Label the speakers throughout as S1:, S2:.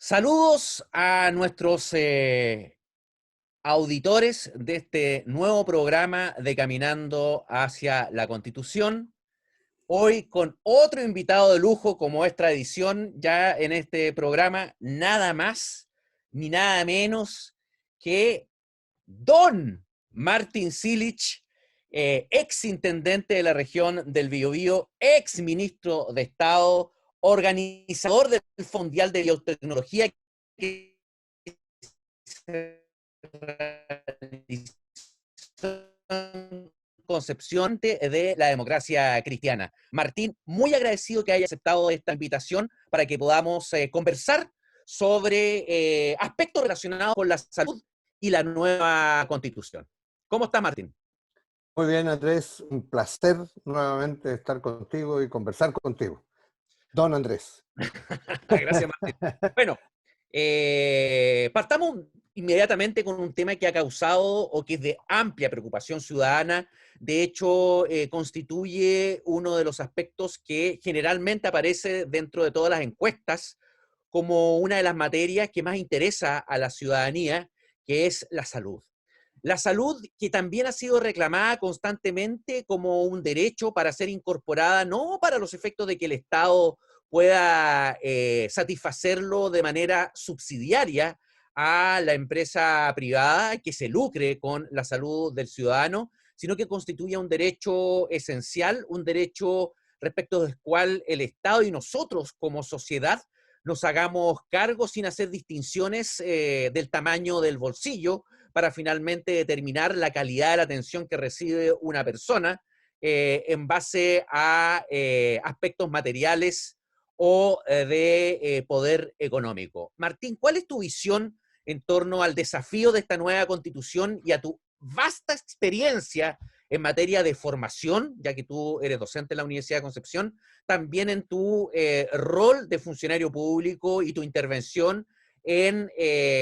S1: Saludos a nuestros auditores de este nuevo programa de Caminando hacia la Constitución. Hoy con otro invitado de lujo, como es tradición ya en este programa, nada más ni nada menos que Don Martín Cilic, ex intendente de la región del Biobío, ex ministro de Estado, organizador del Mundial de Biotecnología que se realizó en Concepción de la democracia cristiana. Martín, muy agradecido que haya aceptado esta invitación para que podamos conversar sobre aspectos relacionados con la salud y la nueva constitución. ¿Cómo está, Martín?
S2: Muy bien, Andrés, un placer nuevamente estar contigo y conversar contigo. Don Andrés.
S1: Gracias, Martín. Bueno, partamos inmediatamente con un tema que ha causado o que es de amplia preocupación ciudadana. De hecho, constituye uno de los aspectos que generalmente aparece dentro de todas las encuestas como una de las materias que más interesa a la ciudadanía, que es la salud. La salud que también ha sido reclamada constantemente como un derecho para ser incorporada, no para los efectos de que el Estado pueda satisfacerlo de manera subsidiaria a la empresa privada que se lucre con la salud del ciudadano, sino que constituye un derecho esencial, un derecho respecto del cual el Estado y nosotros como sociedad nos hagamos cargo sin hacer distinciones del tamaño del bolsillo para finalmente determinar la calidad de la atención que recibe una persona en base a aspectos materiales o de poder económico. Martín, ¿cuál es tu visión en torno al desafío de esta nueva constitución y a tu vasta experiencia en materia de formación, ya que tú eres docente en la Universidad de Concepción, también en tu rol de funcionario público y tu intervención en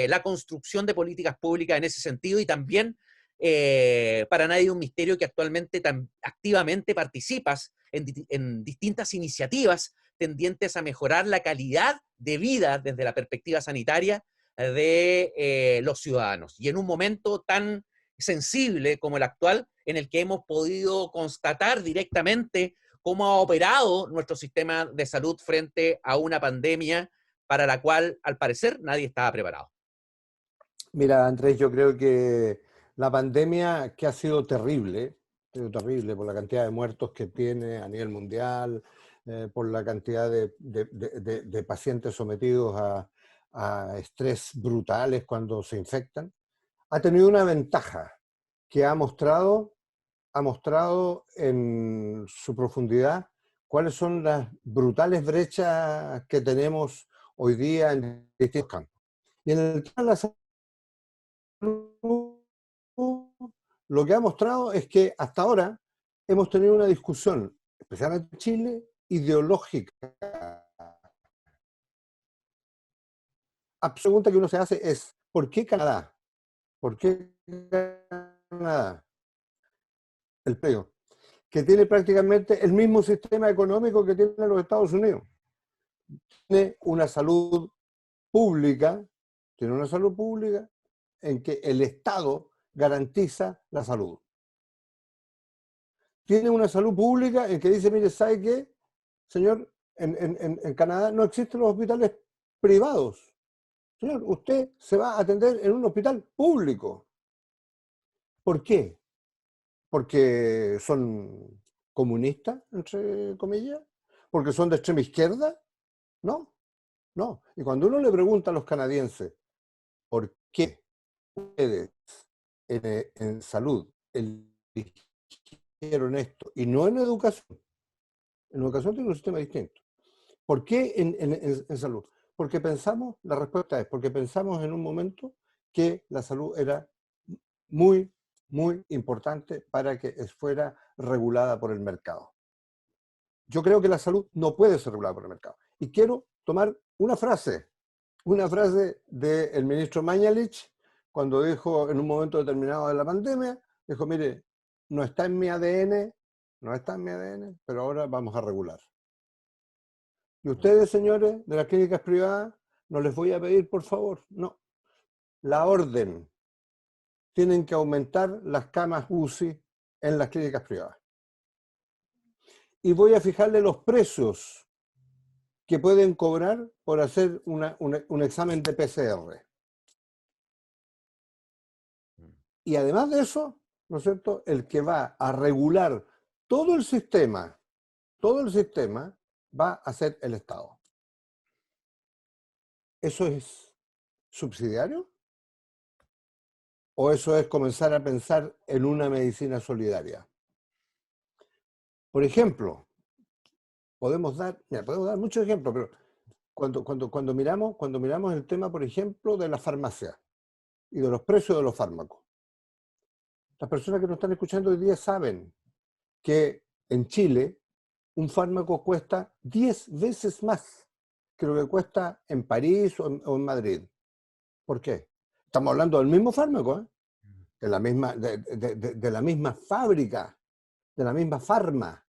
S1: la construcción de políticas públicas en ese sentido y también para nadie un misterio que actualmente tan activamente participas en distintas iniciativas tendientes a mejorar la calidad de vida desde la perspectiva sanitaria de los ciudadanos. Y en un momento tan sensible como el actual, en el que hemos podido constatar directamente cómo ha operado nuestro sistema de salud frente a una pandemia para la cual, al parecer, nadie estaba preparado.
S2: Mira, Andrés, yo creo que la pandemia que ha sido terrible por la cantidad de muertos que tiene a nivel mundial, por la cantidad de pacientes sometidos a estrés brutales cuando se infectan, ha tenido una ventaja que ha mostrado en su profundidad cuáles son las brutales brechas que tenemos hoy día en distintos campos. Y en el tema de la salud, lo que ha mostrado es que hasta ahora hemos tenido una discusión, especialmente en Chile, ideológica. La pregunta que uno se hace es, ¿por qué Canadá? ¿Por qué Canadá? El peo, que tiene prácticamente el mismo sistema económico que tienen los Estados Unidos. Tiene una salud pública, tiene una salud pública en que el Estado garantiza la salud. Tiene una salud pública en que dice, mire, ¿sabe qué, señor? En Canadá no existen los hospitales privados. Señor, usted se va a atender en un hospital público. ¿Por qué? ¿Porque son comunistas, entre comillas? ¿Porque son de extrema izquierda? No, no. Y cuando uno le pregunta a los canadienses, ¿por qué ustedes en salud eligieron esto y no en educación? En educación tiene un sistema distinto. ¿Por qué en salud? Porque pensamos, la respuesta es, porque pensamos en un momento que la salud era muy, muy importante para que fuera regulada por el mercado. Yo creo que la salud no puede ser regulada por el mercado. Y quiero tomar una frase del ministro Mañalich, cuando dijo en un momento determinado de la pandemia, dijo, mire, no está en mi ADN, no está en mi ADN, pero ahora vamos a regular. Y ustedes, señores de las clínicas privadas, no les voy a pedir por favor, no. La orden, tienen que aumentar las camas UCI en las clínicas privadas. Y voy a fijarle los precios que pueden cobrar por hacer un examen de PCR. Y además de eso, ¿no es cierto?, el que va a regular todo el sistema va a ser el Estado. ¿Eso es subsidiario? ¿O eso es comenzar a pensar en una medicina solidaria? Por ejemplo, podemos dar muchos ejemplos, pero cuando miramos el tema, por ejemplo, de la farmacia y de los precios de los fármacos, las personas que nos están escuchando hoy día saben que en Chile un fármaco cuesta 10 veces más que lo que cuesta en París o en Madrid. ¿Por qué? Estamos hablando del mismo fármaco, ¿eh? De la misma fábrica, de la misma farma.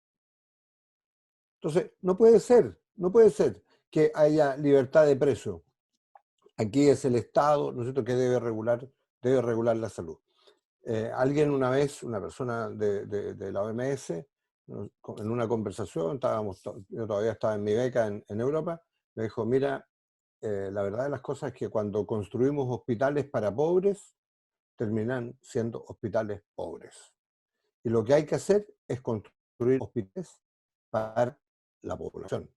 S2: Entonces, no puede ser que haya libertad de precio. Aquí es el Estado, ¿no es cierto?, que debe regular la salud. Alguien una vez, una persona de la OMS, en una conversación, yo todavía estaba en mi beca en Europa, me dijo, mira, la verdad de las cosas es que cuando construimos hospitales para pobres, terminan siendo hospitales pobres. Y lo que hay que hacer es construir hospitales para la población.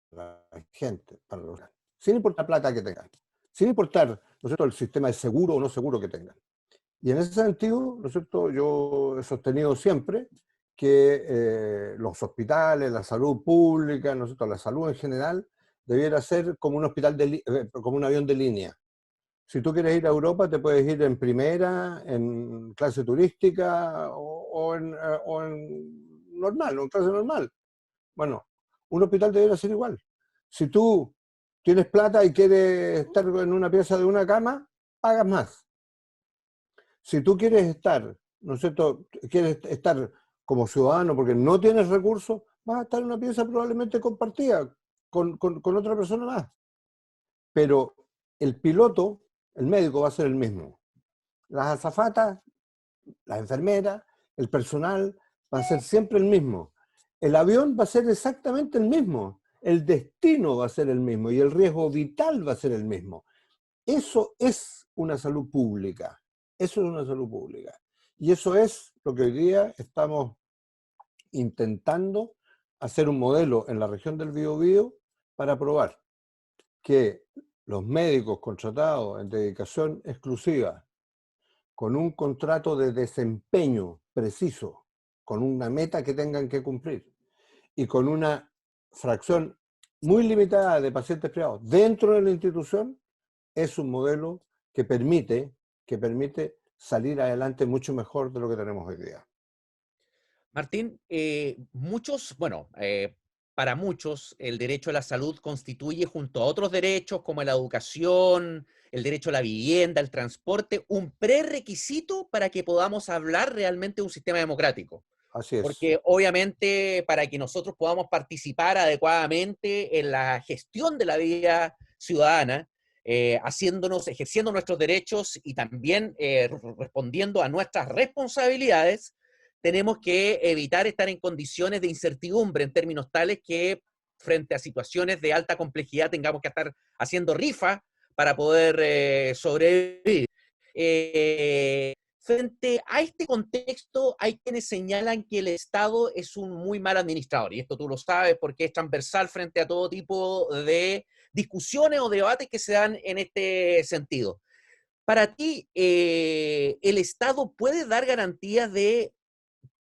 S2: Para la gente, sin importar la plata que tengan, sin importar, ¿no es cierto?, el sistema de seguro o no seguro que tengan. Y en ese sentido, ¿no es cierto?, yo he sostenido siempre que los hospitales, la salud pública, ¿no es cierto?, la salud en general, debiera ser como un hospital como un avión de línea. Si tú quieres ir a Europa, te puedes ir en primera, en clase turística o en normal, o en clase normal. Bueno, un hospital debería ser igual. Si tú tienes plata y quieres estar en una pieza de una cama, pagas más. Si tú quieres estar, ¿no es cierto?, quieres estar como ciudadano porque no tienes recursos, vas a estar en una pieza probablemente compartida con otra persona más. Pero el piloto, el médico va a ser el mismo. Las azafatas, las enfermeras, el personal va a ser siempre el mismo. El avión va a ser exactamente el mismo. El destino va a ser el mismo y el riesgo vital va a ser el mismo. Eso es una salud pública. Eso es una salud pública. Y eso es lo que hoy día estamos intentando hacer un modelo en la región del Biobío para probar que los médicos contratados en dedicación exclusiva, con un contrato de desempeño preciso, con una meta que tengan que cumplir y con una fracción muy limitada de pacientes privados dentro de la institución, es un modelo que permite salir adelante mucho mejor de lo que tenemos hoy día.
S1: Martín, para muchos el derecho a la salud constituye junto a otros derechos como la educación, el derecho a la vivienda, el transporte, un prerequisito para que podamos hablar realmente de un sistema democrático.
S2: Así es.
S1: Porque obviamente para que nosotros podamos participar adecuadamente en la gestión de la vida ciudadana, ejerciendo nuestros derechos y también respondiendo a nuestras responsabilidades, tenemos que evitar estar en condiciones de incertidumbre en términos tales que frente a situaciones de alta complejidad tengamos que estar haciendo rifa para poder sobrevivir. Frente a este contexto, hay quienes señalan que el Estado es un muy mal administrador, y esto tú lo sabes porque es transversal frente a todo tipo de discusiones o debates que se dan en este sentido. Para ti, ¿el Estado puede dar garantías de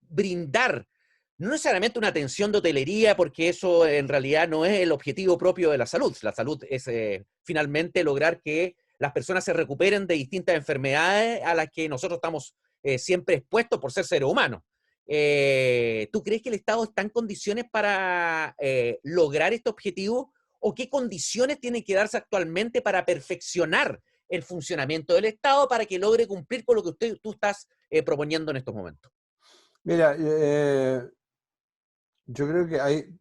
S1: brindar, no necesariamente una atención de hotelería, porque eso en realidad no es el objetivo propio de la salud? La salud es finalmente lograr que las personas se recuperen de distintas enfermedades a las que nosotros estamos siempre expuestos por ser seres humanos. ¿Tú crees que el Estado está en condiciones para lograr este objetivo? ¿O qué condiciones tienen que darse actualmente para perfeccionar el funcionamiento del Estado para que logre cumplir con lo que tú estás proponiendo en estos momentos?
S2: Mira, Yo creo que hay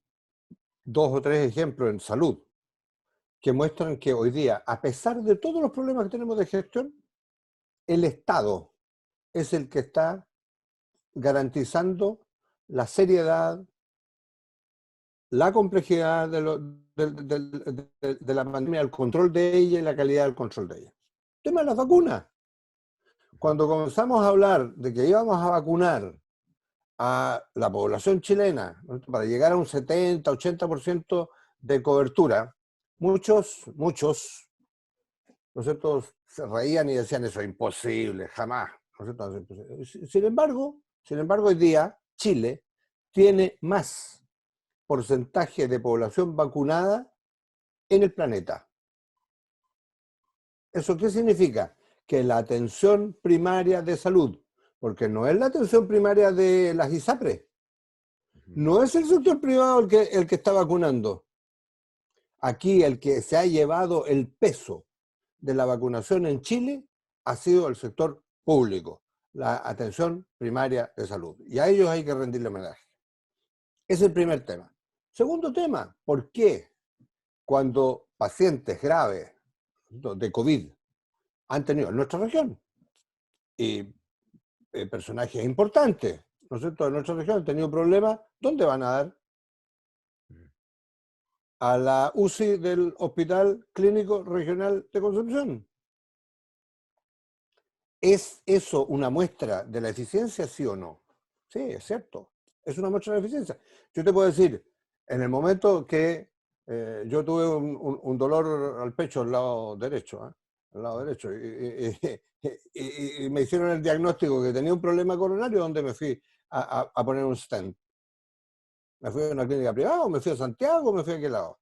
S2: dos o tres ejemplos en salud que muestran que hoy día, a pesar de todos los problemas que tenemos de gestión, el Estado es el que está garantizando la seriedad, la complejidad de la pandemia, el control de ella y la calidad del control de ella. El tema de las vacunas. Cuando comenzamos a hablar de que íbamos a vacunar a la población chilena, ¿no?, para llegar a un 70-80% de cobertura, muchos, ¿no es cierto?, se reían y decían eso es imposible, jamás. ¿No es cierto? Sin embargo, hoy día Chile tiene más porcentaje de población vacunada en el planeta. ¿Eso qué significa? Que la atención primaria de salud, porque no es la atención primaria de las ISAPRES, no es el sector privado el que está vacunando. Aquí el que se ha llevado el peso de la vacunación en Chile ha sido el sector público, la atención primaria de salud. Y a ellos hay que rendirle homenaje. Ese es el primer tema. Segundo tema, ¿por qué cuando pacientes graves de COVID han tenido en nuestra región y personajes importantes, ¿no es cierto?, en nuestra región han tenido problemas, ¿dónde van a dar? A la UCI del Hospital Clínico Regional de Concepción. ¿Es eso una muestra de la eficiencia, sí o no? Sí, es cierto. Es una muestra de la eficiencia. Yo te puedo decir, en el momento que yo tuve un dolor al pecho al lado derecho, al lado derecho, y me hicieron el diagnóstico que tenía un problema coronario, donde me fui a poner un stent. ¿Me fui a una clínica privada o me fui a Santiago o me fui a qué lado?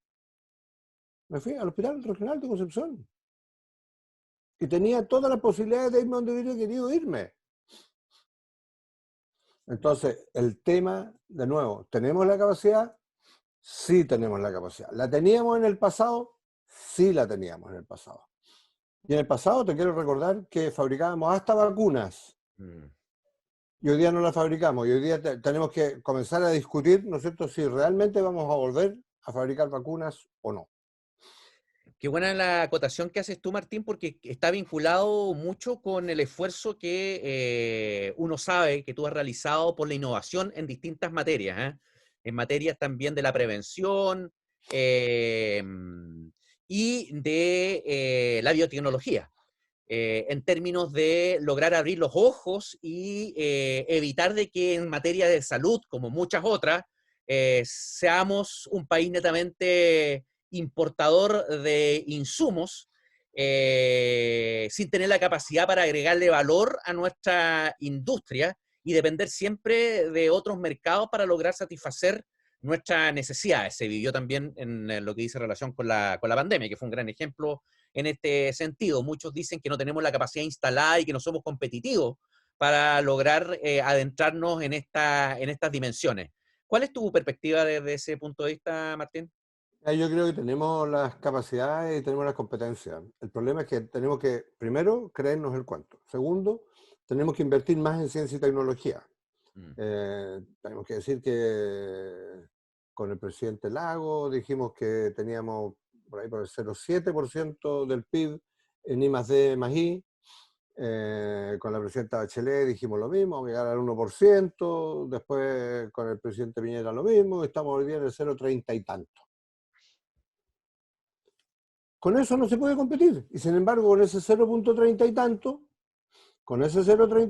S2: Me fui al Hospital Regional de Concepción. Y tenía todas las posibilidades de irme donde hubiera querido irme. Entonces, el tema, de nuevo, ¿tenemos la capacidad? Sí tenemos la capacidad. ¿La teníamos en el pasado? Sí la teníamos en el pasado. Y en el pasado te quiero recordar que fabricábamos hasta vacunas. Y hoy día no las fabricamos. Y hoy día tenemos que comenzar a discutir, ¿no es cierto?, si realmente vamos a volver a fabricar vacunas o no.
S1: Qué buena la acotación que haces tú, Martín, porque está vinculado mucho con el esfuerzo que uno sabe que tú has realizado por la innovación en distintas materias, ¿eh? En materias también de la prevención y de la biotecnología, en términos de lograr abrir los ojos y evitar de que en materia de salud, como muchas otras, seamos un país netamente importador de insumos sin tener la capacidad para agregarle valor a nuestra industria y depender siempre de otros mercados para lograr satisfacer nuestras necesidades. Se vivió también en lo que dice relación con la pandemia, que fue un gran ejemplo en este sentido. Muchos dicen que no tenemos la capacidad instalada y que no somos competitivos para lograr adentrarnos en estas dimensiones. ¿Cuál es tu perspectiva desde ese punto de vista, Martín?
S2: Yo creo que tenemos las capacidades y tenemos las competencias. El problema es que tenemos que, primero, creernos el cuento. Segundo, tenemos que invertir más en ciencia y tecnología. Tenemos que decir que con el presidente Lago dijimos que teníamos por ahí por el 0,7% del PIB en I+D+I. Con la presidenta Bachelet dijimos lo mismo, vamos a llegar al 1%. Después con el presidente Piñera lo mismo. Estamos hoy día en el 0,30 y tanto. Con eso no se puede competir. Y sin embargo, con ese 0,30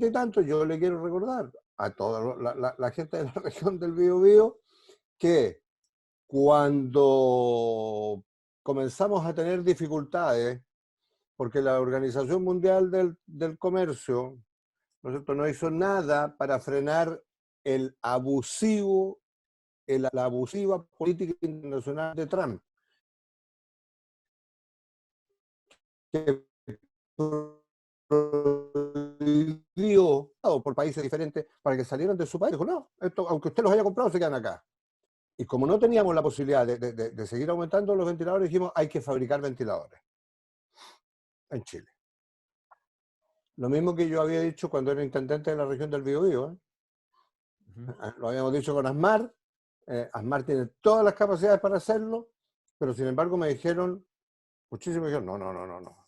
S2: y tanto, yo le quiero recordar a toda la gente de la región del Biobío que cuando comenzamos a tener dificultades, porque la Organización Mundial del Comercio, ¿no es cierto?, no hizo nada para frenar la abusiva política internacional de Trump, que prohibió por países diferentes para que salieran de su país. Dijo, no, esto, aunque usted los haya comprado, se quedan acá. Y como no teníamos la posibilidad de seguir aumentando los ventiladores, dijimos, hay que fabricar ventiladores en Chile. Lo mismo que yo había dicho cuando era intendente de la región del Biobío, ¿eh? Lo habíamos dicho con ASMAR, ASMAR tiene todas las capacidades para hacerlo, pero sin embargo me dijeron, muchísimo dijeron, no.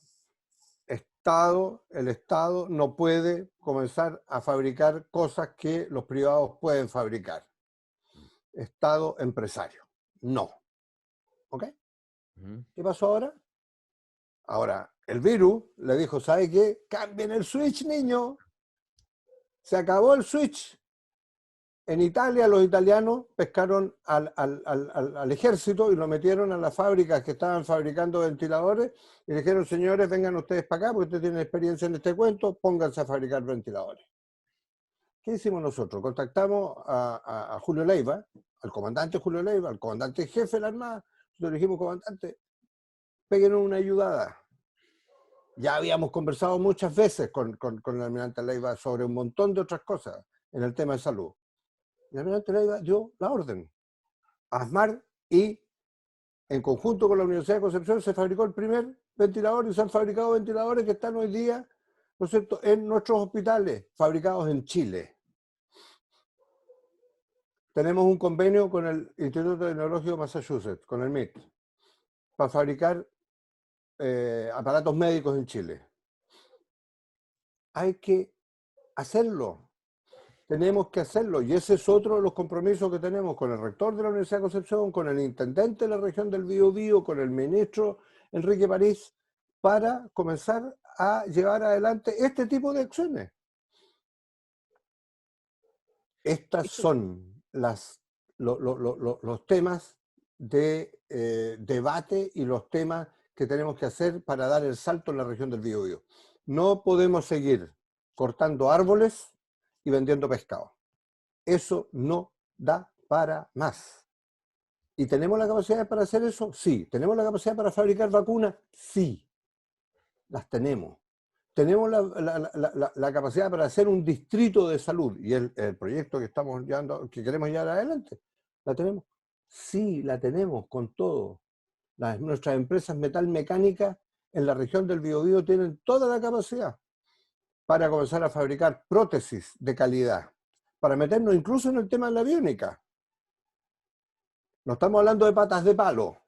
S2: El Estado no puede comenzar a fabricar cosas que los privados pueden fabricar. Estado empresario. No. ¿Ok? ¿Qué pasó ahora? Ahora, el virus le dijo, ¿sabe qué? Cambien el switch, niño. Se acabó el switch. En Italia los italianos pescaron al ejército y lo metieron a las fábricas que estaban fabricando ventiladores y le dijeron, señores, vengan ustedes para acá porque ustedes tienen experiencia en este cuento, pónganse a fabricar ventiladores. ¿Qué hicimos nosotros? Contactamos a Julio Leiva, al comandante Julio Leiva, al comandante jefe de la Armada. Nosotros le dijimos, comandante, péguenos una ayudada. Ya habíamos conversado muchas veces con el almirante Leiva sobre un montón de otras cosas en el tema de salud. Y el almirante Leiva dio la orden a ASMAR y en conjunto con la Universidad de Concepción se fabricó el primer ventilador y se han fabricado ventiladores que están hoy día, ¿no es cierto?, en nuestros hospitales, fabricados en Chile. Tenemos un convenio con el Instituto Tecnológico de Massachusetts, con el MIT, para fabricar aparatos médicos en Chile. Hay que hacerlo. Tenemos que hacerlo, y ese es otro de los compromisos que tenemos con el rector de la Universidad de Concepción, con el intendente de la región del Biobío, con el ministro Enrique París, para comenzar a llevar adelante este tipo de acciones. Estas son los temas de debate y los temas que tenemos que hacer para dar el salto en la región del Biobío. No podemos seguir cortando árboles y vendiendo pescado. Eso no da para más. ¿Y tenemos la capacidad para hacer eso? Sí. ¿Tenemos la capacidad para fabricar vacunas? Sí. Las tenemos. ¿Tenemos la capacidad para hacer un distrito de salud? Y el proyecto que estamos llevando, que queremos llevar adelante, ¿la tenemos? Sí, la tenemos con todo. Nuestras empresas metalmecánicas en la región del Biobío tienen toda la capacidad para comenzar a fabricar prótesis de calidad, para meternos incluso en el tema de la biónica. No estamos hablando de patas de palo.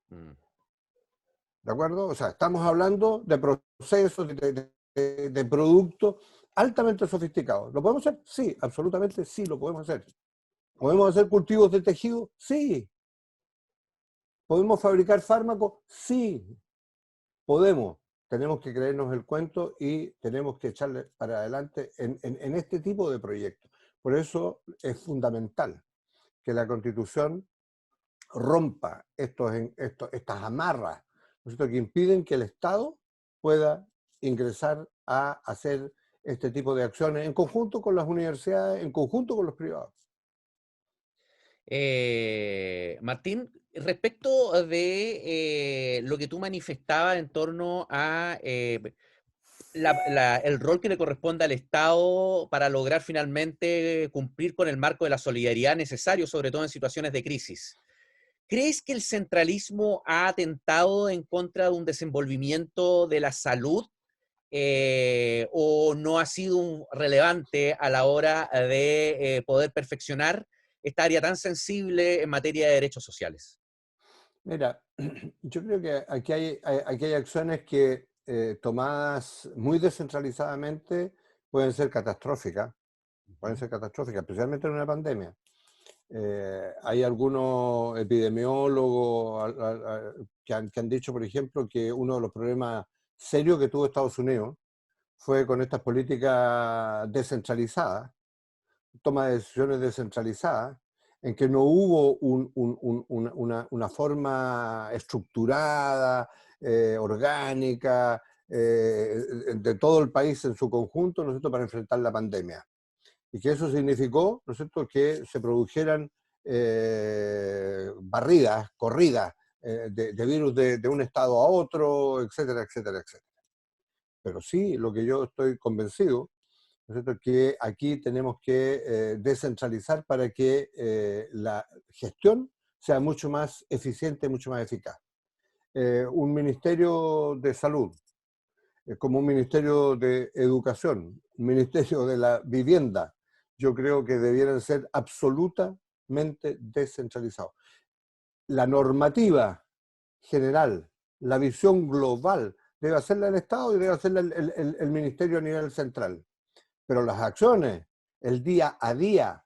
S2: ¿De acuerdo? O sea, estamos hablando de procesos, de productos altamente sofisticados. ¿Lo podemos hacer? Sí, absolutamente sí, lo podemos hacer. ¿Podemos hacer cultivos de tejido? Sí. ¿Podemos fabricar fármacos? Sí. Podemos. Tenemos que creernos el cuento y tenemos que echarle para adelante en este tipo de proyectos. Por eso es fundamental que la Constitución rompa estas amarras, ¿no es cierto?, que impiden que el Estado pueda ingresar a hacer este tipo de acciones en conjunto con las universidades, en conjunto con los privados.
S1: Martín, respecto de lo que tú manifestabas en torno a el rol que le corresponde al Estado para lograr finalmente cumplir con el marco de la solidaridad necesario, sobre todo en situaciones de crisis. ¿Crees que el centralismo ha atentado en contra de un desenvolvimiento de la salud o no ha sido relevante a la hora de poder perfeccionar esta área tan sensible en materia de derechos sociales?
S2: Mira, yo creo que aquí hay acciones que tomadas muy descentralizadamente pueden ser catastróficas, especialmente en una pandemia. Hay algunos epidemiólogos que han dicho, por ejemplo, que uno de los problemas serios que tuvo Estados Unidos fue con estas políticas descentralizadas, toma de decisiones descentralizadas, en que no hubo una forma estructurada, orgánica, de todo el país en su conjunto, ¿no es cierto?, para enfrentar la pandemia. Y que eso significó, ¿no es cierto?, que se produjeran barridas, corridas de virus de un estado a otro, etcétera, etcétera, etcétera. Pero sí, lo que yo estoy convencido, ¿no es cierto?, que aquí tenemos que descentralizar para que la gestión sea mucho más eficiente, mucho más eficaz. Un ministerio de salud, como un ministerio de educación, un ministerio de la vivienda, yo creo que debieran ser absolutamente totalmente descentralizado. La normativa general, la visión global, debe hacerla el Estado y debe hacerla el Ministerio a nivel central. Pero las acciones, el día a día,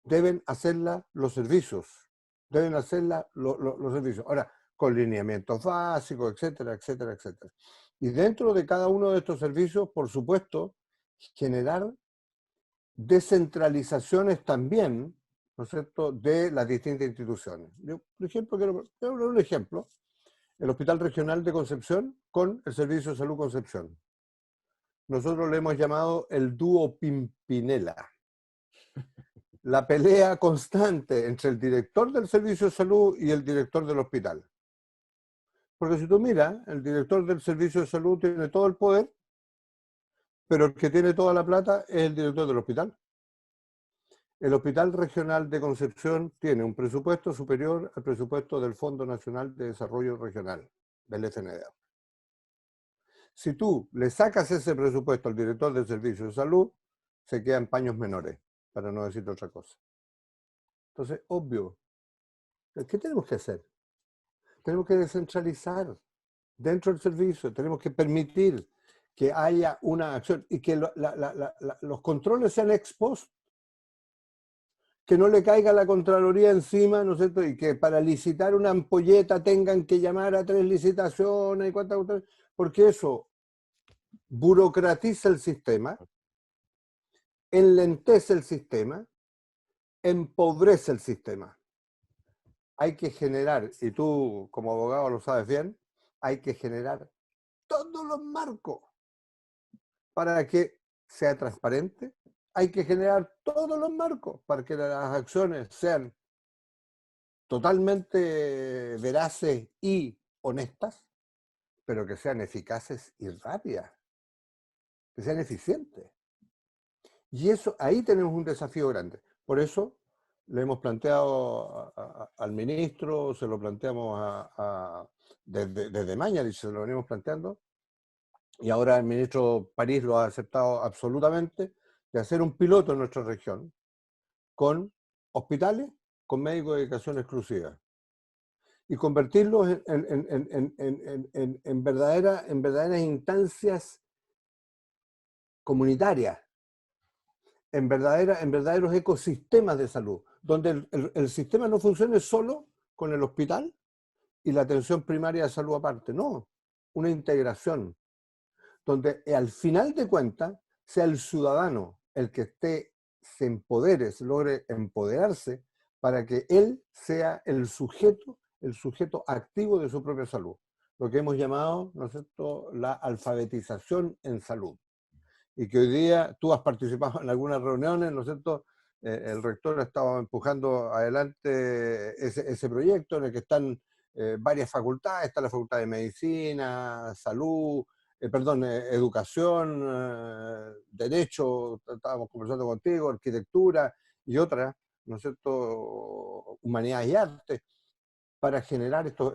S2: deben hacerla los servicios. Deben hacerla los servicios. Ahora, con lineamientos básicos, etcétera, etcétera, etcétera. Y dentro de cada uno de estos servicios, por supuesto, generar descentralizaciones también, ¿no es cierto?, de las distintas instituciones. Yo, por ejemplo, quiero dar un ejemplo. El Hospital Regional de Concepción con el Servicio de Salud Concepción. Nosotros le hemos llamado el dúo Pimpinela. La pelea constante entre el director del Servicio de Salud y el director del hospital. Porque si tú miras, el director del Servicio de Salud tiene todo el poder, pero el que tiene toda la plata es el director del hospital. El Hospital Regional de Concepción tiene un presupuesto superior al presupuesto del Fondo Nacional de Desarrollo Regional, del FNDA. Si tú le sacas ese presupuesto al director del Servicio de Salud, se quedan paños menores, para no decir otra cosa. Entonces, obvio, ¿qué tenemos que hacer? Tenemos que descentralizar dentro del servicio, tenemos que permitir que haya una acción y que los controles sean ex post, que no le caiga la Contraloría encima, ¿no es cierto? Y que para licitar una ampolleta tengan que llamar a 3 licitaciones y cuántas, porque eso burocratiza el sistema, enlentece el sistema, empobrece el sistema. Hay que generar, y tú como abogado lo sabes bien, hay que generar todos los marcos para que sea transparente. Hay que generar todos los marcos para que las acciones sean totalmente veraces y honestas, pero que sean eficaces y rápidas, que sean eficientes. Y eso, ahí tenemos un desafío grande. Por eso le hemos planteado al ministro, se lo planteamos desde Mañalich, se lo venimos planteando, y ahora el ministro París lo ha aceptado absolutamente, de hacer un piloto en nuestra región con hospitales con médicos de dedicación exclusiva y convertirlos en verdaderas instancias comunitarias, en verdaderos ecosistemas de salud, donde el sistema no funcione solo con el hospital y la atención primaria de salud aparte, no, una integración, donde al final de cuentas sea el ciudadano el que se empodere, se logre empoderarse para que él sea el sujeto activo de su propia salud, lo que hemos llamado, ¿no es cierto?, la alfabetización en salud. Y que hoy día tú has participado en algunas reuniones, ¿no es cierto? El rector ha estado empujando adelante ese proyecto en el que están varias facultades, está la Facultad de Medicina, Salud, Educación, Derecho, estábamos conversando contigo, Arquitectura y otras, ¿no es cierto?, Humanidades y Arte, para generar estos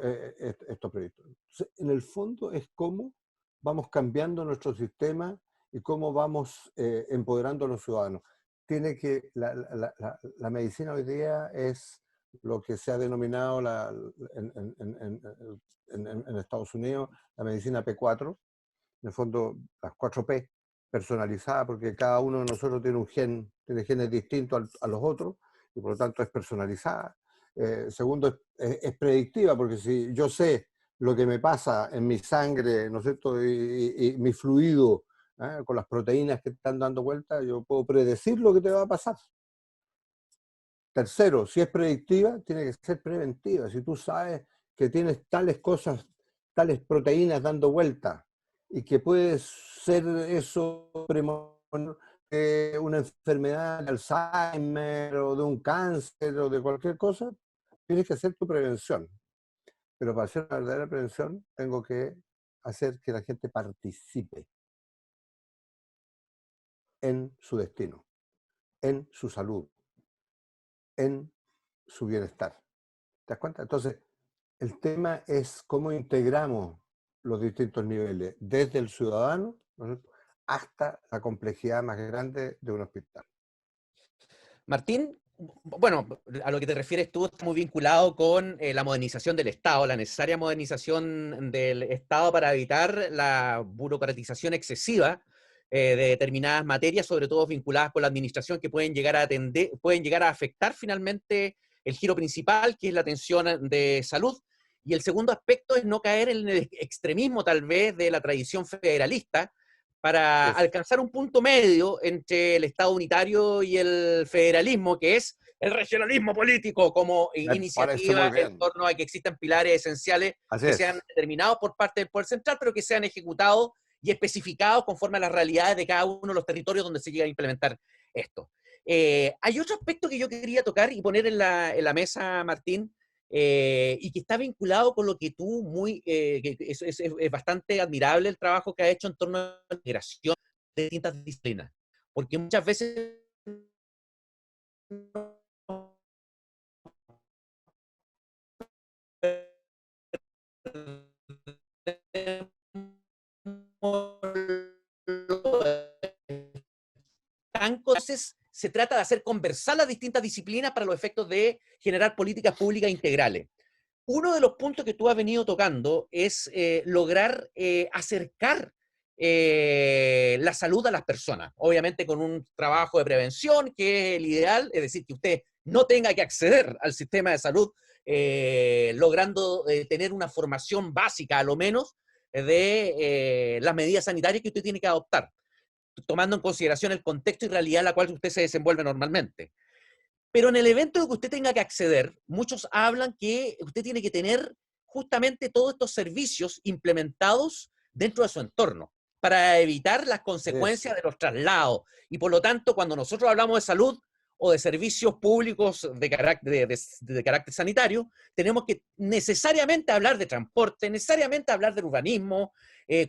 S2: proyectos. Entonces, en el fondo es cómo vamos cambiando nuestro sistema y cómo vamos empoderando a los ciudadanos. La medicina hoy día es lo que se ha denominado en Estados Unidos la medicina P4, en el fondo las 4P, personalizada, porque cada uno de nosotros tiene un gen, tiene genes distintos a los otros, y por lo tanto es personalizada. Segundo, es predictiva, porque si yo sé lo que me pasa en mi sangre, ¿no es cierto?, y mi fluido, con las proteínas que están dando vuelta, yo puedo predecir lo que te va a pasar. Tercero, si es predictiva, tiene que ser preventiva. Si tú sabes que tienes tales cosas, tales proteínas dando vuelta, y que puede ser eso una enfermedad de Alzheimer o de un cáncer o de cualquier cosa, tienes que hacer tu prevención. Pero para hacer una verdadera prevención, tengo que hacer que la gente participe en su destino, en su salud, en su bienestar. ¿Te das cuenta? Entonces, el tema es cómo integramos los distintos niveles, desde el ciudadano, ¿no?, hasta la complejidad más grande de un hospital.
S1: Martín, bueno, a lo que te refieres tú está muy vinculado con la modernización del Estado, la necesaria modernización del Estado para evitar la burocratización excesiva de determinadas materias, sobre todo vinculadas con la administración, que pueden llegar a atender, pueden llegar a afectar finalmente el giro principal, que es la atención de salud. Y el segundo aspecto es no caer en el extremismo, tal vez, de la tradición federalista, para
S2: Es,
S1: alcanzar un punto medio entre el Estado unitario y el federalismo, que es el regionalismo político como
S2: me parece muy
S1: iniciativa en
S2: bien.
S1: torno a que existan pilares esenciales
S2: Así
S1: que sean
S2: es.
S1: determinados por parte del Poder Central, pero que sean ejecutados y especificados conforme a las realidades de cada uno de los territorios donde se llega a implementar esto. Hay otro aspecto que yo quería tocar y poner en la mesa, Martín, y que está vinculado con lo que tú que es bastante admirable el trabajo que ha hecho en torno a la integración de distintas disciplinas, porque muchas veces entonces se trata de hacer conversar las distintas disciplinas para los efectos de generar políticas públicas integrales. Uno de los puntos que tú has venido tocando es lograr acercar la salud a las personas, obviamente con un trabajo de prevención, que es el ideal, es decir, que usted no tenga que acceder al sistema de salud, logrando tener una formación básica, a lo menos, de las medidas sanitarias que usted tiene que adoptar, tomando en consideración el contexto y realidad en la cual usted se desenvuelve normalmente. Pero en el evento de que usted tenga que acceder, muchos hablan que usted tiene que tener justamente todos estos servicios implementados dentro de su entorno para evitar las
S2: Es.
S1: consecuencias de los traslados. Y por lo tanto, cuando nosotros hablamos de salud o de servicios públicos de carácter sanitario, tenemos que necesariamente hablar de transporte, necesariamente hablar del urbanismo.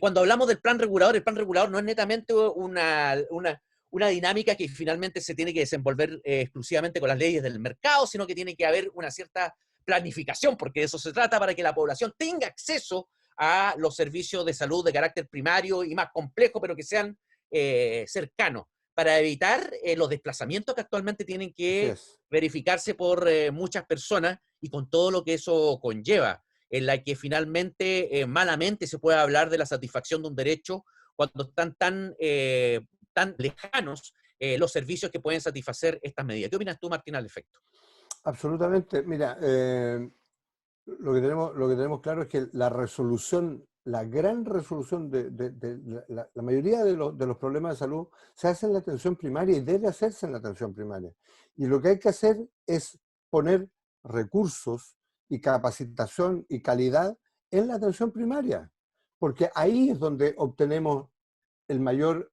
S1: Cuando hablamos del plan regulador, el plan regulador no es netamente una dinámica que finalmente se tiene que desenvolver exclusivamente con las leyes del mercado, sino que tiene que haber una cierta planificación, porque de eso se trata, para que la población tenga acceso a los servicios de salud de carácter primario y más complejo, pero que sean cercanos, para evitar los desplazamientos que actualmente tienen
S2: Así
S1: que
S2: es.
S1: verificarse por muchas personas y con todo lo que eso conlleva, en la que finalmente malamente se puede hablar de la satisfacción de un derecho cuando están tan lejanos los servicios que pueden satisfacer estas medidas. ¿Qué opinas tú, Martín, al efecto?
S2: Absolutamente. Mira, lo que tenemos claro es que la resolución, la gran resolución de la mayoría de los problemas de salud se hace en la atención primaria y debe hacerse en la atención primaria. Y lo que hay que hacer es poner recursos y capacitación y calidad en la atención primaria, porque ahí es donde obtenemos el mayor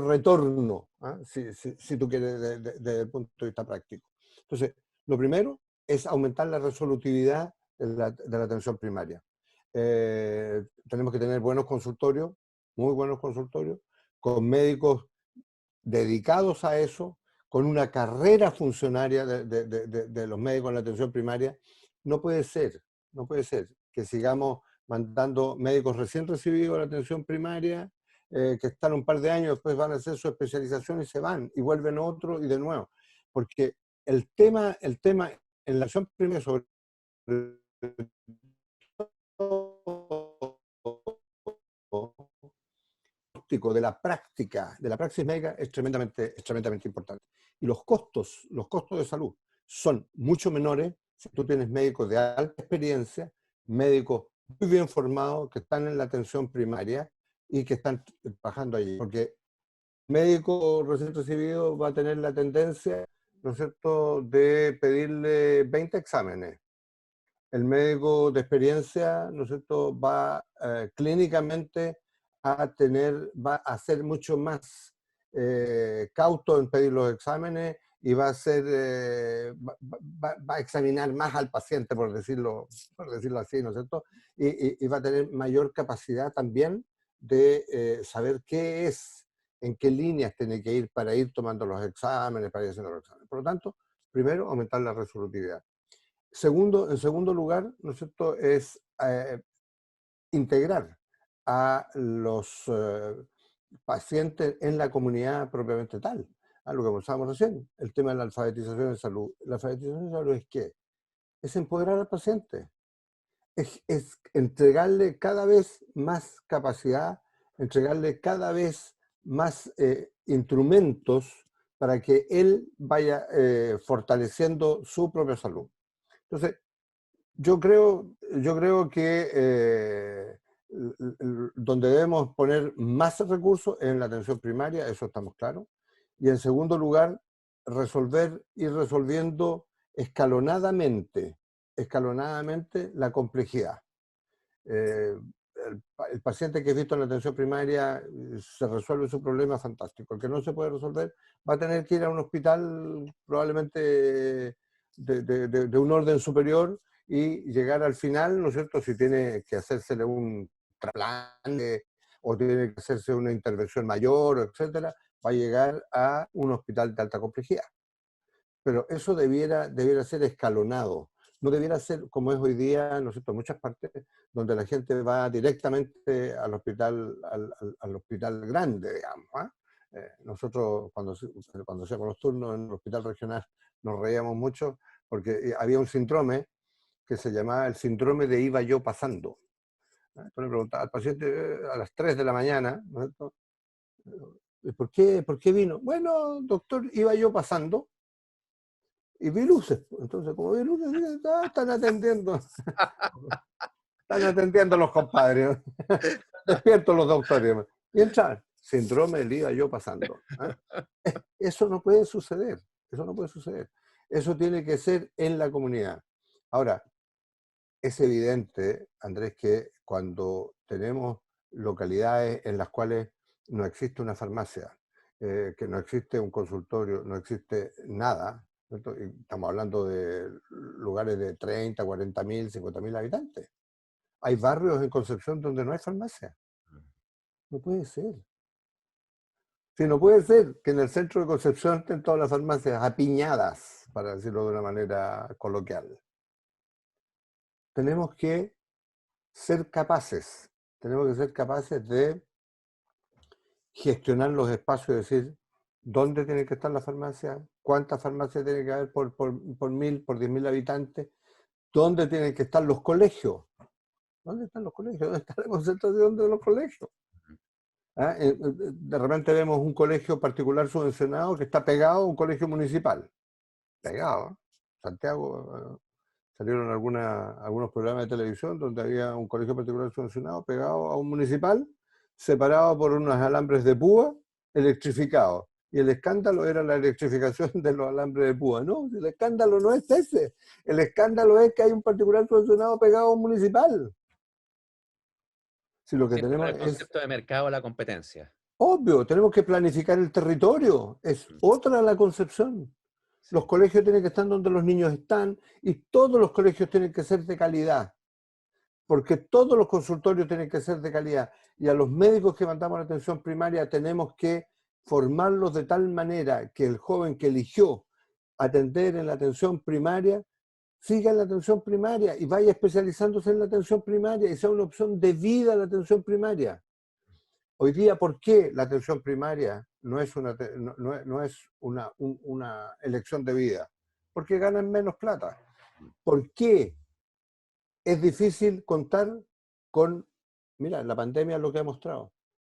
S2: retorno, ¿ah? Si tú quieres, desde el punto de vista práctico. Entonces, lo primero es aumentar la resolutividad de la atención primaria. Tenemos que tener buenos consultorios, muy buenos consultorios, con médicos dedicados a eso, con una carrera funcionaria de los médicos en la atención primaria. No puede ser, no puede ser que sigamos mandando médicos recién recibidos a la atención primaria, que están un par de años, después van a hacer su especialización y se van, y vuelven otro y de nuevo. Porque el tema en la atención primaria sobre de la praxis médica es tremendamente importante. Y los costos de salud son mucho menores si tú tienes médicos de alta experiencia, médicos muy bien formados que están en la atención primaria y que están trabajando allí. Porque el médico recién recibido va a tener la tendencia, ¿no es cierto?, de pedirle 20 exámenes. El médico de experiencia, ¿no es cierto?, va clínicamente va a ser mucho más cauto en pedir los exámenes y va a ser, va a examinar más al paciente, por decirlo así, ¿no es cierto? Y va a tener mayor capacidad también de saber qué es, en qué líneas tiene que ir para ir tomando los exámenes, para ir haciendo los exámenes. Por lo tanto, primero, aumentar la resolutividad. En segundo lugar, ¿no es cierto?, es integrar a los pacientes en la comunidad propiamente tal. Lo que conversábamos recién, el tema de la alfabetización en salud. La alfabetización en salud es ¿qué? Es empoderar al paciente, es entregarle cada vez más capacidad, entregarle cada vez más instrumentos para que él vaya fortaleciendo su propia salud. Entonces, yo creo que donde debemos poner más recursos es en la atención primaria, eso estamos claros. Y en segundo lugar, ir resolviendo escalonadamente la complejidad. Eh, el paciente que es visto en la atención primaria se resuelve su problema, fantástico. El que no se puede resolver va a tener que ir a un hospital probablemente de un orden superior y llegar al final, ¿no es cierto?, si tiene que hacérsele un trasplante o tiene que hacerse una intervención mayor, etcétera, va a llegar a un hospital de alta complejidad. Pero eso debiera ser escalonado. No debiera ser como es hoy día, ¿no es cierto?, en muchas partes donde la gente va directamente al hospital grande, digamos. Nosotros cuando hacíamos los turnos en el hospital regional nos reíamos mucho porque había un síndrome que se llamaba el síndrome de iba yo pasando. Entonces le preguntaba al paciente a las 3 de la mañana, ¿no es cierto? ¿Por qué vino? Bueno, doctor, iba yo pasando y vi luces. Entonces, como vi luces, dije, están atendiendo los compadres. Despierto los doctores. Y entrar, síndrome del iba yo pasando. Eso no puede suceder. Eso no puede suceder. Eso tiene que ser en la comunidad. Ahora, es evidente, Andrés, que cuando tenemos localidades en las cuales no existe una farmacia, que no existe un consultorio, no existe nada, ¿cierto? Y estamos hablando de lugares de 30, 40.000, 50.000 habitantes. Hay barrios en Concepción donde no hay farmacia. No puede ser. Si no puede ser que en el centro de Concepción estén todas las farmacias apiñadas, para decirlo de una manera coloquial. Tenemos que ser capaces, de gestionar los espacios, es decir, dónde tiene que estar la farmacia, cuántas farmacias tiene que haber por 1.000, por 10.000 habitantes, dónde tienen que estar los colegios. ¿Dónde están los colegios? ¿Dónde está la concentración de los colegios? De repente vemos un colegio particular subvencionado que está pegado a un colegio municipal. Pegado. Santiago, salieron algunos programas de televisión donde había un colegio particular subvencionado pegado a un municipal, separado por unos alambres de púa electrificados. Y el escándalo era la electrificación de los alambres de púa. No, el escándalo no es ese. El escándalo es que hay un particular subvencionado pegado a un municipal. Si lo que
S1: Siempre para
S2: tenemos
S1: el
S2: es
S1: concepto de mercado, la competencia.
S2: obvio, tenemos que planificar el territorio. Es otra la concepción.
S1: Sí.
S2: Los colegios tienen que estar donde los niños están y todos los colegios tienen que ser de calidad, porque todos los consultorios tienen que ser de calidad. Y a los médicos que mandamos a la atención primaria tenemos que formarlos de tal manera que el joven que eligió atender en la atención primaria siga en la atención primaria y vaya especializándose en la atención primaria y sea una opción de vida la atención primaria. Hoy día, ¿por qué la atención primaria no es una elección de vida? Porque ganan menos plata. ¿Por qué es difícil contar con... Mira, la pandemia lo que ha mostrado.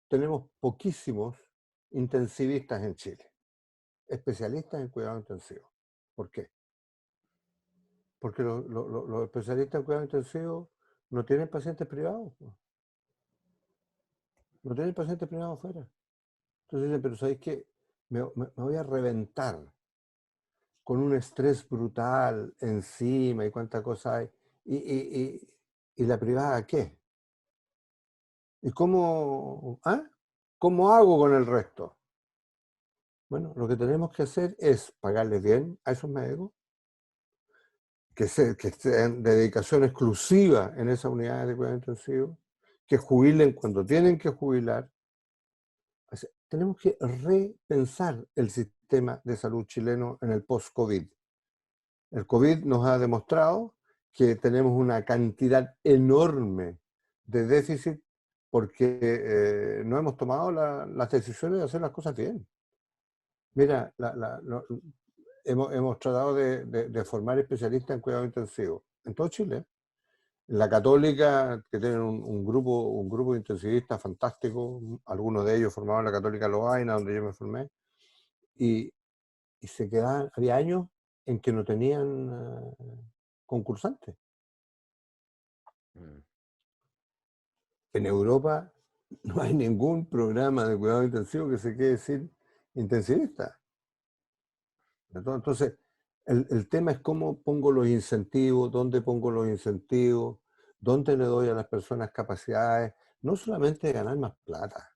S2: Tenemos poquísimos intensivistas en Chile, especialistas en cuidado intensivo. ¿Por qué? Porque los especialistas en cuidado intensivo no tienen pacientes privados. No tienen pacientes privados afuera. Entonces dicen, pero ¿sabéis qué? Me voy a reventar con un estrés brutal encima y cuánta cosa hay. ¿Y la privada qué? ¿Y cómo hago con el resto? Bueno, lo que tenemos que hacer es pagarles bien a esos médicos, que estén de dedicación exclusiva en esas unidades de cuidado intensivo, que jubilen cuando tienen que jubilar. O sea, tenemos que repensar el sistema de salud chileno en el post-COVID. El COVID nos ha demostrado que tenemos una cantidad enorme de déficit porque no hemos tomado las decisiones de hacer las cosas bien. Mira, hemos tratado de formar especialistas en cuidado intensivo en todo Chile. En la Católica, que tienen un grupo de intensivistas fantástico, algunos de ellos formaban la Católica Lovaina, donde yo me formé, y, y se quedaban, había años en que no tenían concursantes.
S1: Mm.
S2: En Europa no hay ningún programa de cuidado intensivo que se quede sin intensivista. Entonces, el tema es cómo pongo los incentivos, dónde pongo los incentivos, dónde le doy a las personas capacidades, no solamente de ganar más plata,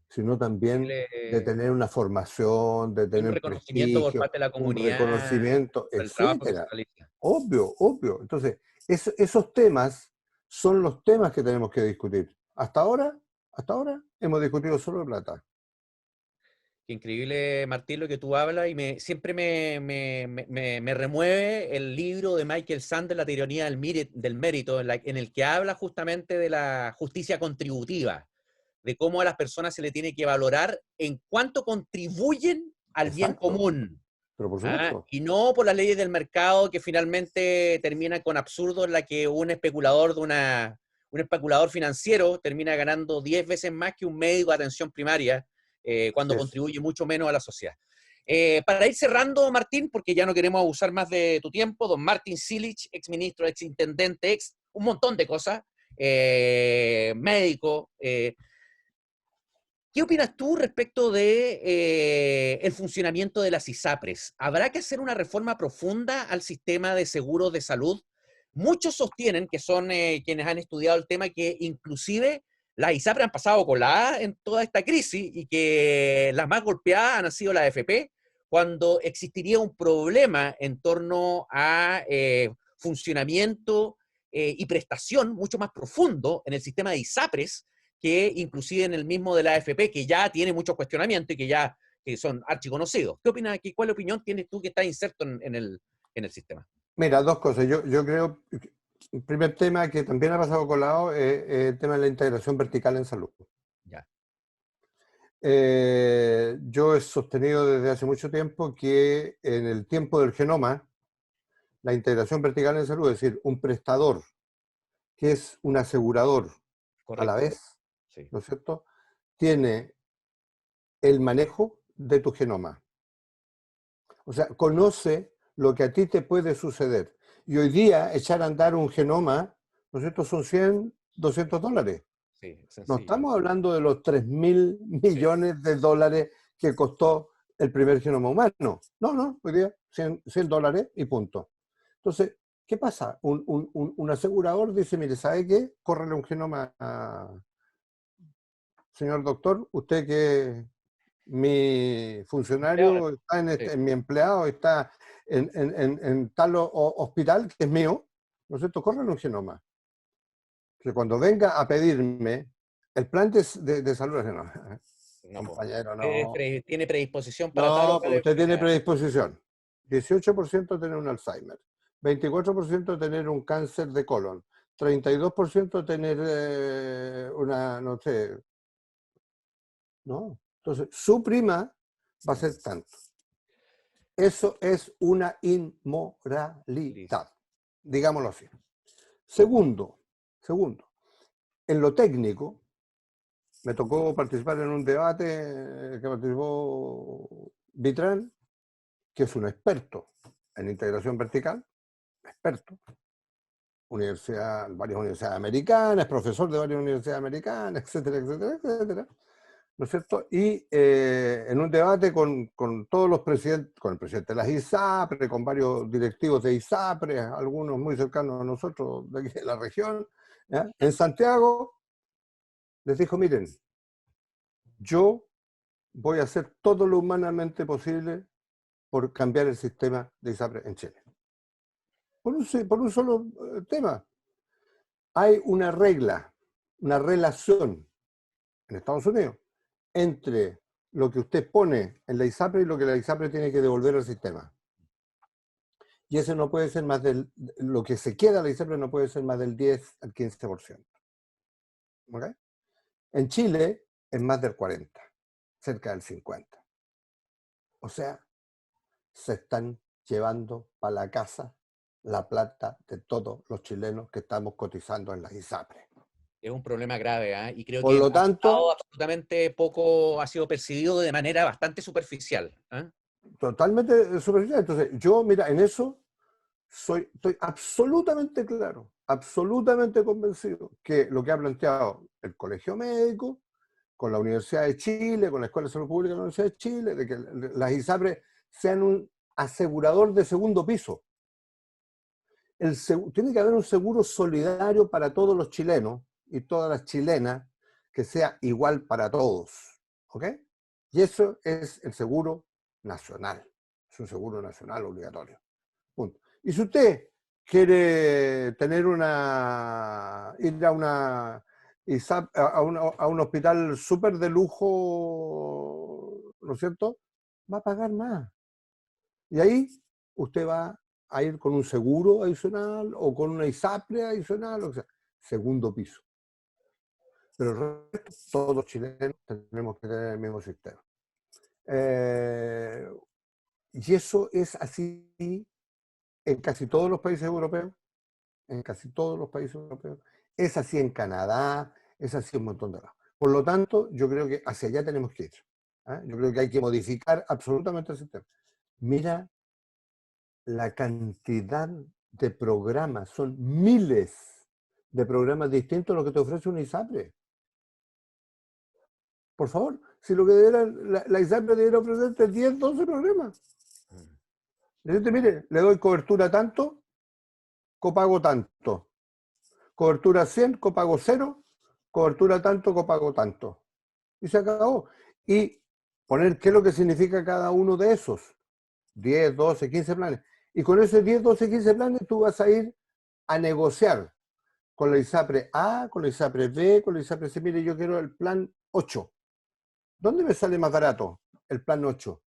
S2: sino también de
S1: Posible,
S2: tener una formación, de
S1: y un
S2: tener
S1: reconocimiento por
S2: prestigio,
S1: parte de la
S2: un
S1: comunidad
S2: reconocimiento,
S1: por el trabajo que se
S2: etcétera.
S1: realiza.
S2: Obvio, obvio. Entonces, esos temas son los temas que tenemos que discutir. Hasta ahora hemos discutido solo de plata.
S1: Qué increíble, Martín, lo que tú hablas y siempre me remueve el libro de Michael Sandel, La tiranía del mérito, en el que habla justamente de la justicia contributiva, de cómo a las personas se le tiene que valorar en cuánto contribuyen al bien
S2: Exacto,
S1: común.
S2: pero por
S1: ¿Ah?
S2: supuesto.
S1: Y no por las leyes del mercado que finalmente terminan con absurdos en la que un especulador financiero termina ganando 10 veces más que un médico de atención primaria
S2: Así
S1: cuando
S2: es.
S1: contribuye mucho menos a la sociedad. Para ir cerrando, Martín, porque ya no queremos abusar más de tu tiempo, don Martín Silich, ex ministro, ex intendente, ex un montón de cosas, médico, ¿qué opinas tú respecto de el funcionamiento de las ISAPRES? ¿Habrá que hacer una reforma profunda al sistema de seguros de salud? Muchos sostienen, que son quienes han estudiado el tema, que inclusive las ISAPRES han pasado colada en toda esta crisis y que las más golpeadas han sido las AFP, cuando existiría un problema en torno a funcionamiento y prestación mucho más profundo en el sistema de ISAPRES que inclusive en el mismo de la AFP, que ya tiene muchos cuestionamientos y que son archiconocidos. ¿Qué opinas aquí? ¿Cuál opinión tienes tú que está inserto en el sistema?
S2: Mira, dos cosas. Yo creo, el primer tema que también ha pasado colado es el tema de la integración vertical en salud.
S1: Ya,
S2: Yo he sostenido desde hace mucho tiempo que en el tiempo del genoma, la integración vertical en salud, es decir, un prestador que es un asegurador a la
S1: correcto.
S2: vez,
S1: Sí.
S2: ¿no es cierto?, tiene el manejo de tu genoma. O sea, conoce lo que a ti te puede suceder. Y hoy día echar a andar un genoma, ¿no es cierto?, son 100, $200.
S1: Sí,
S2: No
S1: sencillo.
S2: estamos hablando de los 3.000
S1: Sí.
S2: millones de dólares que costó el primer genoma humano. No, no, hoy día $100 y punto. Entonces, ¿qué pasa? Un asegurador dice, mire, ¿sabe qué? Córrele un genoma a, señor doctor, usted que mi
S1: Empleado.
S2: funcionario está
S1: Sí.
S2: en mi empleado está en tal hospital que es mío, ¿no es cierto? Córrele un genoma. Que cuando venga a pedirme el plan de salud, no,
S1: No, po.
S2: compañero, no.
S1: Tiene predisposición para tal o
S2: No,
S1: cual
S2: pues usted tiene
S1: enfermedad.
S2: predisposición. 18% tener un Alzheimer, 24% tener un cáncer de colon, 32% tener una, no sé, no. Entonces, su prima va a ser tanto. Eso es una
S1: Listo.
S2: inmoralidad, digámoslo así. Segundo, en lo técnico, me tocó participar en un debate que participó Vitrán, que es un experto en integración vertical, experto, varias universidades americanas, profesor de varias universidades americanas, etcétera, etcétera, etcétera, ¿no es cierto? Y en un debate con todos los presidentes, con el presidente de las ISAPRE, con varios directivos de ISAPRE, algunos muy cercanos a nosotros de aquí de la región, ¿ya? En Santiago, les dijo, miren, yo voy a hacer todo lo humanamente posible por cambiar el sistema de ISAPRE en Chile. Por un solo tema. Hay una regla, una relación en Estados Unidos entre lo que usted pone en la ISAPRE y lo que la ISAPRE tiene que devolver al sistema. Y ese no puede ser más lo que se queda de la ISAPRE no puede ser más del 10 al 15%. ¿Okay? En Chile es más del 40%, cerca del 50%. O sea, se están llevando para la casa la plata de todos los chilenos que estamos cotizando en las ISAPRES.
S1: Es un problema grave, ¿ah? Y creo
S2: Por
S1: que
S2: lo
S1: ha estado
S2: tanto,
S1: absolutamente poco, ha sido percibido de manera bastante superficial. ¿Ah?
S2: totalmente superficial. Entonces, yo, mira, en eso estoy absolutamente claro, absolutamente convencido que lo que ha planteado el Colegio Médico, con la Universidad de Chile, con la Escuela de Salud Pública de la Universidad de Chile, de que las ISAPRES sean un asegurador de segundo piso. Tiene que haber un seguro solidario para todos los chilenos y todas las chilenas que sea igual para todos. ¿Ok? Y eso es el seguro nacional. Es un seguro nacional obligatorio. Punto. Y si usted quiere tener ir a un hospital súper de lujo, ¿no es cierto? Va a pagar más. Y ahí usted va a ir con un seguro adicional o con una ISAPRE adicional, o sea, segundo piso. Pero el resto, todos los chilenos tenemos que tener el mismo sistema. Y eso es así en casi todos los países europeos, en casi todos los países europeos. Es así en Canadá, es así en un montón de lados. Por lo tanto, yo creo que hacia allá tenemos que ir. Yo creo que hay que modificar absolutamente el sistema. Mira la cantidad de programas, son miles de programas distintos a lo que te ofrece una ISAPRE. Por favor, si lo que debiera, la ISAPRE debería ofrecerte 10, 12 programas. Decirte, mire, le doy cobertura tanto, copago tanto. Cobertura 100, copago 0, cobertura tanto, copago tanto. Y se acabó. Y poner qué es lo que significa cada uno de esos. 10, 12, 15 planes. Y con esos 10, 12, 15 planes tú vas a ir a negociar con la ISAPRE A, con la ISAPRE B, con la ISAPRE C. Mire, yo quiero el plan 8. ¿Dónde me sale más barato el plan 8?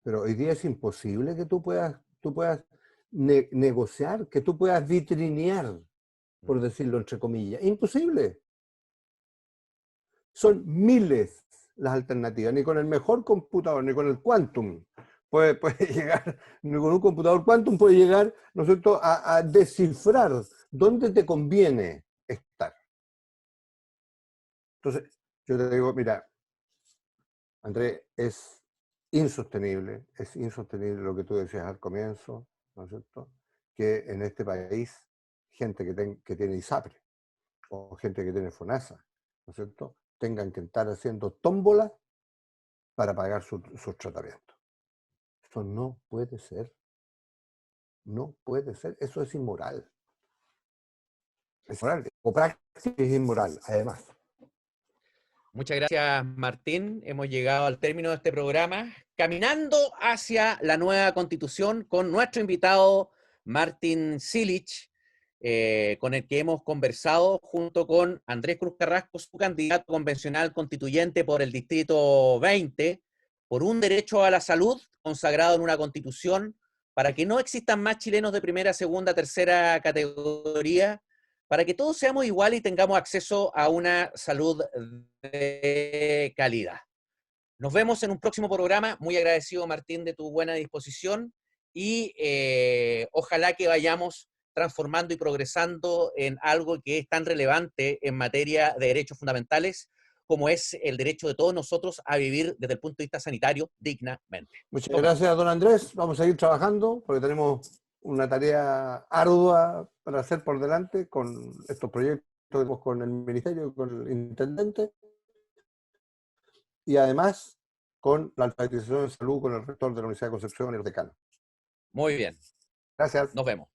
S2: Pero hoy día es imposible que tú puedas negociar, que tú puedas vitrinear, por decirlo entre comillas. Imposible. Son miles las alternativas. Ni con el mejor computador, ni con el Quantum puede llegar, ni con un computador Quantum puede llegar, ¿no es cierto?, a descifrar dónde te conviene estar. Entonces, yo te digo, mira, André, es insostenible lo que tú decías al comienzo, ¿no es cierto?, que en este país, gente que tiene ISAPRE o gente que tiene FONASA, ¿no es cierto?, tengan que estar haciendo tómbola para pagar sus tratamientos. Eso no puede ser. No puede ser. Eso es inmoral. Es inmoral. O práctica es inmoral, además.
S1: Muchas gracias, Martín. Hemos llegado al término de este programa, caminando hacia la nueva constitución con nuestro invitado, Martín Silich, con el que hemos conversado junto con Andrés Cruz Carrasco, su candidato convencional constituyente por el Distrito 20, por un derecho a la salud consagrado en una constitución para que no existan más chilenos de primera, segunda, tercera categoría, para que todos seamos iguales y tengamos acceso a una salud de calidad. Nos vemos en un próximo programa. Muy agradecido, Martín, de tu buena disposición y ojalá que vayamos transformando y progresando en algo que es tan relevante en materia de derechos fundamentales como es el derecho de todos nosotros a vivir desde el punto de vista sanitario dignamente.
S2: Muchas
S1: Nos vemos.
S2: gracias, don Andrés. Vamos a seguir trabajando porque tenemos una tarea ardua para hacer por delante con estos proyectos que tenemos con el Ministerio, con el Intendente y además con la alfabetización de salud con el rector de la Universidad de Concepción y el decano.
S1: Muy bien.
S2: Gracias.
S1: Nos vemos.